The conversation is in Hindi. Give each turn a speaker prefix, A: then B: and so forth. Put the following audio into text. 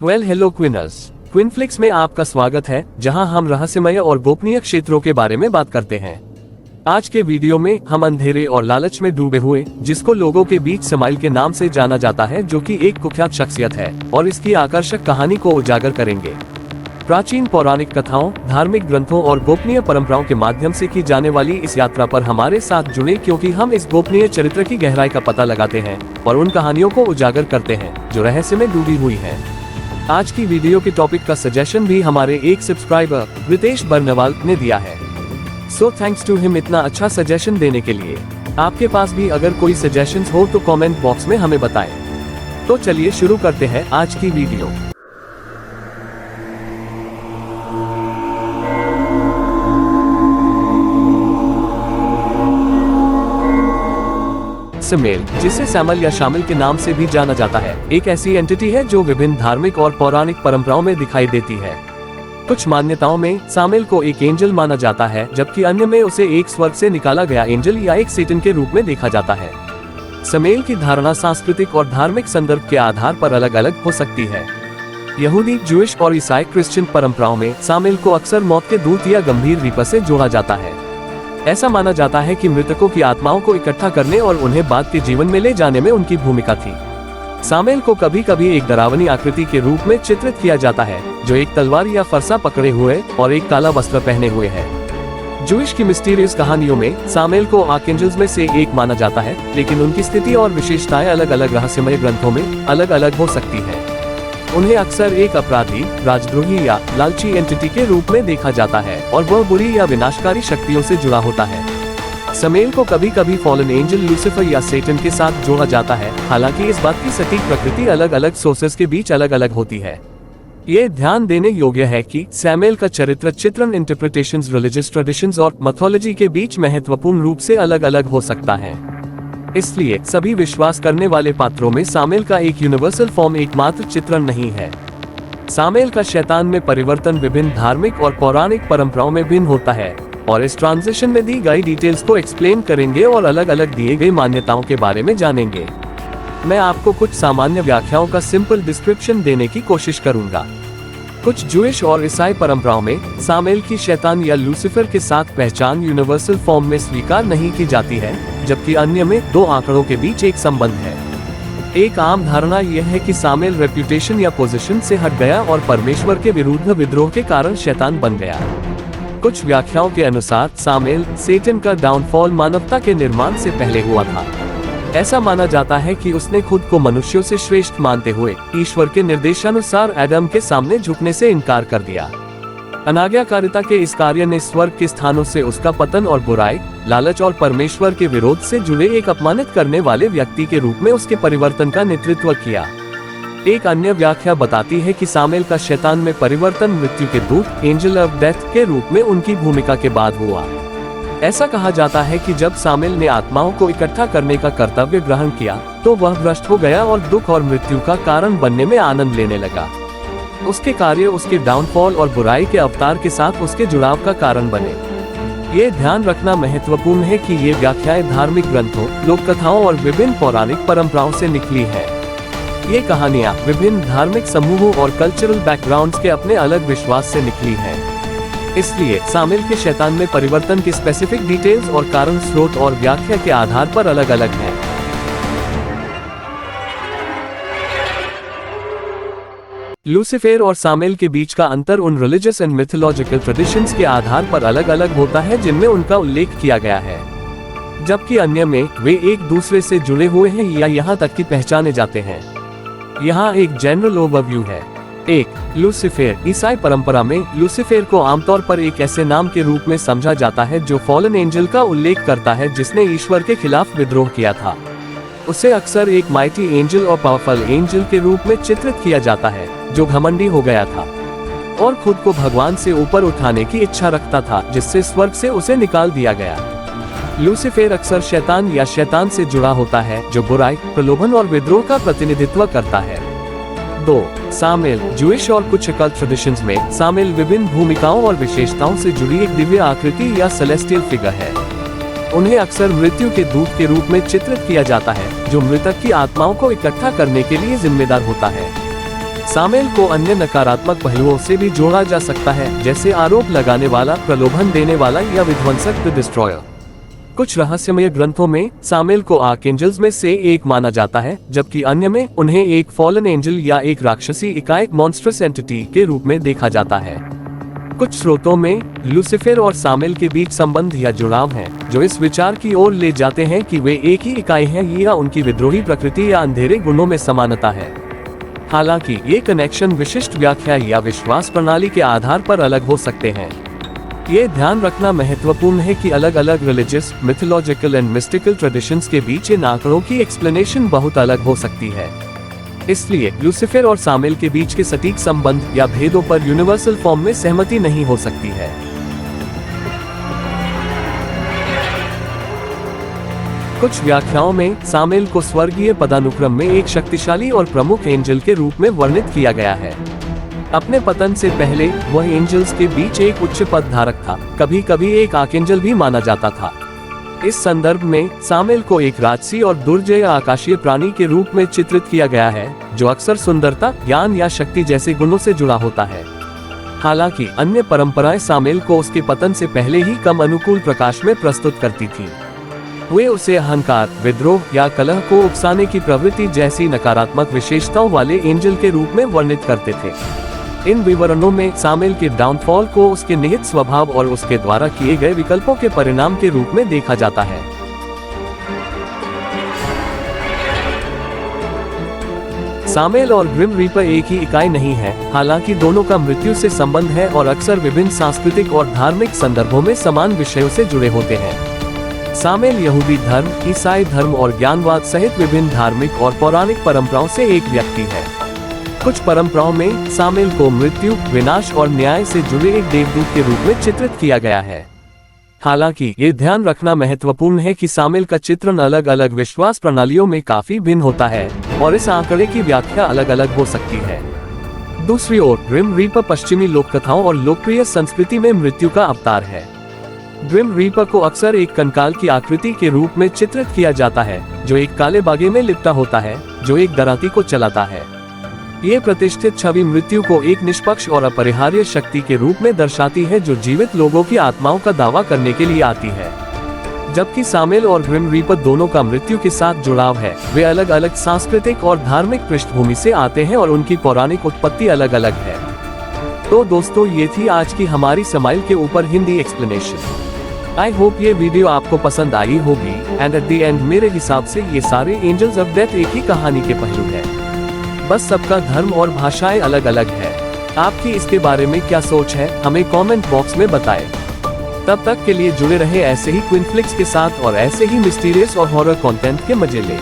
A: हेलो क्विनर्स, क्विनफ्लिक्स में आपका स्वागत है, जहां हम रहस्यमय और गोपनीय क्षेत्रों के बारे में बात करते हैं। आज के वीडियो में हम अंधेरे और लालच में डूबे हुए, जिसको लोगों के बीच समाइल के नाम से जाना जाता है, जो कि एक कुख्यात शख्सियत है, और इसकी आकर्षक कहानी को उजागर करेंगे। प्राचीन पौराणिक कथाओं, धार्मिक ग्रंथों और गोपनीय परंपराओं के माध्यम से की जाने वाली इस यात्रा पर हमारे साथ जुड़े, क्योंकि हम इस गोपनीय चरित्र की गहराई का पता लगाते हैं और उन कहानियों को उजागर करते हैं जो रहस्य में डूबी हुई है। आज की वीडियो के टॉपिक का सजेशन भी हमारे एक सब्सक्राइबर रितेश बर्नवाल ने दिया है। सो थैंक्स टू हिम इतना अच्छा सजेशन देने के लिए। आपके पास भी अगर कोई सजेशंस हो तो कमेंट बॉक्स में हमें बताएं। तो चलिए शुरू करते हैं आज की वीडियो। समेल, जिसे सैमल या शामिल के नाम से भी जाना जाता है, एक ऐसी एंटिटी है जो विभिन्न धार्मिक और पौराणिक परंपराओं में दिखाई देती है। कुछ मान्यताओं में सामेल को एक एंजल माना जाता है, जबकि अन्य में उसे एक स्वर्ग से निकाला गया एंजल या एक सेटन के रूप में देखा जाता है। समेल की धारणा सांस्कृतिक और धार्मिक संदर्भ के आधार पर अलग अलग हो सकती है। यहूदी, ज्यूइश और ईसाई क्रिश्चियन परंपराओं में सामेल को अक्सर मौत के दूत या गंभीर रीपर से जोड़ा जाता है। ऐसा माना जाता है कि मृतकों की आत्माओं को इकट्ठा करने और उन्हें बाद के जीवन में ले जाने में उनकी भूमिका थी। सामेल को कभी कभी एक डरावनी आकृति के रूप में चित्रित किया जाता है, जो एक तलवार या फरसा पकड़े हुए और एक काला वस्त्र पहने हुए है। ज्यूइश की मिस्टीरियस कहानियों में सामेल को आर्कएंजल्स में से एक माना जाता है, लेकिन उनकी स्थिति और विशेषताएं अलग अलग रहस्यमय ग्रंथों में अलग अलग हो सकती है। उन्हें अक्सर एक अपराधी, राजद्रोही या लालची एंटिटी के रूप में देखा जाता है और वह बुरी या विनाशकारी शक्तियों से जुड़ा होता है। समेल को कभी कभी फॉलन एंजल, लूसिफर या सेटन के साथ जोड़ा जाता है, हालांकि इस बात की सटीक प्रकृति अलग अलग सोर्सेस के बीच अलग अलग होती है। ये ध्यान देने योग्य है कि सैमुएल का चरित्र चित्रण इंटरप्रिटेशंस, रिलीजियस ट्रेडिशंस और मैथोलॉजी के बीच महत्वपूर्ण रूप से अलग अलग हो सकता है। इसलिए सभी विश्वास करने वाले पात्रों में सामेल का एक यूनिवर्सल फॉर्म एकमात्र चित्रण नहीं है। सामेल का शैतान में परिवर्तन विभिन्न धार्मिक और पौराणिक परंपराओं में भिन्न होता है, और इस ट्रांजिशन में दी गई डिटेल्स को एक्सप्लेन करेंगे और अलग अलग दिए गए मान्यताओं के बारे में जानेंगे। मैं आपको कुछ सामान्य व्याख्याओं का सिंपल डिस्क्रिप्शन देने की कोशिश करूंगा। कुछ ज्यूइश और ईसाई परंपराओं में सामेल की शैतान या लूसिफर के साथ पहचान यूनिवर्सल फॉर्म में स्वीकार नहीं की जाती है, जबकि अन्य में दो आंकड़ों के बीच एक संबंध है। एक आम धारणा यह है कि सामेल रेप्यूटेशन या पोजीशन से हट गया और परमेश्वर के विरुद्ध विद्रोह के कारण शैतान बन गया। कुछ व्याख्याओं के अनुसार सामेल, सेटन का डाउनफॉल मानवता के निर्माण से पहले हुआ था। ऐसा माना जाता है कि उसने खुद को मनुष्यों से श्रेष्ठ मानते हुए ईश्वर के निर्देशानुसार एडम के सामने झुकने से इनकार कर दिया। अनाज्ञाकारिता के इस कार्य ने स्वर्ग के स्थानों से उसका पतन और बुराई, लालच और परमेश्वर के विरोध से जुड़े एक अपमानित करने वाले व्यक्ति के रूप में उसके परिवर्तन का नेतृत्व किया। एक अन्य व्याख्या बताती है कि सामेल का शैतान में परिवर्तन मृत्यु के दूत, एंजल ऑफ डेथ के रूप में उनकी भूमिका के बाद हुआ। ऐसा कहा जाता है कि जब सामेल ने आत्माओं को इकट्ठा करने का कर्तव्य ग्रहण किया, तो वह भ्रष्ट हो गया और दुख और मृत्यु का कारण बनने में आनंद लेने लगा। उसके कार्य उसके डाउनफॉल और बुराई के अवतार के साथ उसके जुड़ाव का कारण बने। ये ध्यान रखना महत्वपूर्ण है कि ये व्याख्याएं धार्मिक ग्रंथों, लोक कथाओं और विभिन्न पौराणिक परंपराओं से निकली है। ये कहानियां विभिन्न धार्मिक समूहों और कल्चरल बैकग्राउंड्स के अपने अलग विश्वास से निकली हैं। इसलिए सामेल के शैतान में परिवर्तन की स्पेसिफिक डिटेल्स और कारण स्रोत और व्याख्या के आधार पर अलग अलग हैं। लूसिफर और सामेल के बीच का अंतर उन रिलीजियस एंड मिथोलॉजिकल ट्रेडिशंस के आधार पर अलग अलग होता है जिनमें उनका उल्लेख किया गया है, जबकि अन्य में वे एक दूसरे से जुड़े हुए हैं या यहाँ तक कि पहचाने जाते हैं। यहाँ एक जनरल ओवरव्यू है। 1. लूसिफर। ईसाई परंपरा में लूसिफर को आमतौर पर एक ऐसे नाम के रूप में समझा जाता है जो फॉलन एंजल का उल्लेख करता है जिसने ईश्वर के खिलाफ विद्रोह किया था। उसे अक्सर एक माइटी एंजल और पावरफुल एंजल के रूप में चित्रित किया जाता है, जो घमंडी हो गया था और खुद को भगवान से ऊपर उठाने की इच्छा रखता था, जिससे स्वर्ग से उसे निकाल दिया गया। लूसिफर अक्सर शैतान या शैतान से जुड़ा होता है, जो बुराई, प्रलोभन और विद्रोह का प्रतिनिधित्व करता है। 2. सामेल। ज्यूइश और कुछ अकल्ट ट्रेडिशंस में सामेल विभिन्न भूमिकाओं और विशेषताओं से जुड़ी एक दिव्य आकृति या सेलेस्टियल फिगर है। उन्हें अक्सर मृत्यु के दूत के रूप में चित्रित किया जाता है, जो मृतक की आत्माओं को इकट्ठा करने के लिए जिम्मेदार होता है। सामेल को अन्य नकारात्मक पहलुओं से भी जोड़ा जा सकता है, जैसे आरोप लगाने वाला, प्रलोभन देने वाला या विध्वंसक, द डिस्ट्रॉयर। कुछ रहस्यमय ग्रंथों में सामेल को आर्कएंजल्स में से एक माना जाता है, जबकि अन्य में उन्हें एक फॉलन एंजल या एक राक्षसी इकाई, मॉन्स्ट्रस एंटिटी के रूप में देखा जाता है। कुछ स्रोतों में लूसीफर और सामेल के बीच संबंध या जुड़ाव है, जो इस विचार की ओर ले जाते हैं कि वे एक ही इकाई हैं या उनकी विद्रोही प्रकृति या अंधेरे गुणों में समानता है। हालांकि ये कनेक्शन विशिष्ट व्याख्या या विश्वास प्रणाली के आधार पर अलग हो सकते हैं। ये ध्यान रखना महत्वपूर्ण है कि अलग अलग religious, mythological and mystical traditions के बीच इन आंकड़ों की एक्सप्लेनेशन बहुत अलग हो सकती है। इसलिए लूसीफर और सामेल के बीच के सटीक संबंध या भेदों पर यूनिवर्सल फॉर्म में सहमति नहीं हो सकती है। कुछ व्याख्याओं में सामेल को स्वर्गीय पदानुक्रम में एक शक्तिशाली और प्रमुख एंजल के रूप में वर्णित किया गया है। अपने पतन से पहले वह एंजल्स के बीच एक उच्च पद धारक था, कभी कभी एक आर्कएंजल भी माना जाता था। इस संदर्भ में सामेल को एक राजसी और दुर्जय आकाशीय प्राणी के रूप में चित्रित किया गया है, जो अक्सर सुंदरता, ज्ञान या शक्ति जैसे गुणों से जुड़ा होता है। हालांकि अन्य परंपराएं सामेल को उसके पतन से पहले ही कम अनुकूल प्रकाश में प्रस्तुत करती थीं। वे उसे अहंकार, विद्रोह या कलह को उकसाने की प्रवृत्ति जैसी नकारात्मक विशेषताओं वाले एंजल के रूप में वर्णित करते थे। इन विवरणों में सामेल के डाउनफॉल को उसके निहित स्वभाव और उसके द्वारा किए गए विकल्पों के परिणाम के रूप में देखा जाता है। सामेल और ग्रिम रीपर एक ही इकाई नहीं है, हालांकि दोनों का मृत्यु से संबंध है और अक्सर विभिन्न सांस्कृतिक और धार्मिक संदर्भों में समान विषयों से जुड़े होते हैं। सामेल यहूदी धर्म, ईसाई धर्म और ज्ञानवाद सहित विभिन्न धार्मिक और पौराणिक परंपराओं से एक व्यक्ति है। कुछ परंपराओं में सामेल को मृत्यु, विनाश और न्याय से जुड़े एक देवदूत के रूप में चित्रित किया गया है। हालांकि ये ध्यान रखना महत्वपूर्ण है कि सामेल का चित्रण अलग अलग विश्वास प्रणालियों में काफी भिन्न होता है और इस आंकड़े की व्याख्या अलग अलग हो सकती है। दूसरी ओर ग्रिम रीपर पश्चिमी लोक कथाओं और लोकप्रिय संस्कृति में मृत्यु का अवतार है। ग्रिम रीपर को अक्सर एक कंकाल की आकृति के रूप में चित्रित किया जाता है, जो एक काले बागे में लिपटा होता है, जो एक दराती को चलाता है। ये प्रतिष्ठित छवि मृत्यु को एक निष्पक्ष और अपरिहार्य शक्ति के रूप में दर्शाती है, जो जीवित लोगों की आत्माओं का दावा करने के लिए आती है। जबकि सामेल और ग्रिम रीपर दोनों का मृत्यु के साथ जुड़ाव है, वे अलग अलग सांस्कृतिक और धार्मिक पृष्ठभूमि से आते हैं और उनकी पौराणिक उत्पत्ति अलग अलग है। तो दोस्तों, ये थी आज की हमारी सामेल के ऊपर हिंदी एक्सप्लेनेशन। आई होप ये वीडियो आपको पसंद आई होगी एंड एट द एंड मेरे हिसाब से ये सारे एंजल्स ऑफ डेथ एक ही कहानी के पहलू है, बस सबका धर्म और भाषाएं अलग अलग है। आपकी इसके बारे में क्या सोच है, हमें कमेंट बॉक्स में बताएं। तब तक के लिए जुड़े रहे ऐसे ही क्विंफ्लिक्स के साथ और ऐसे ही मिस्टीरियस और हॉरर कंटेंट के मजे ले।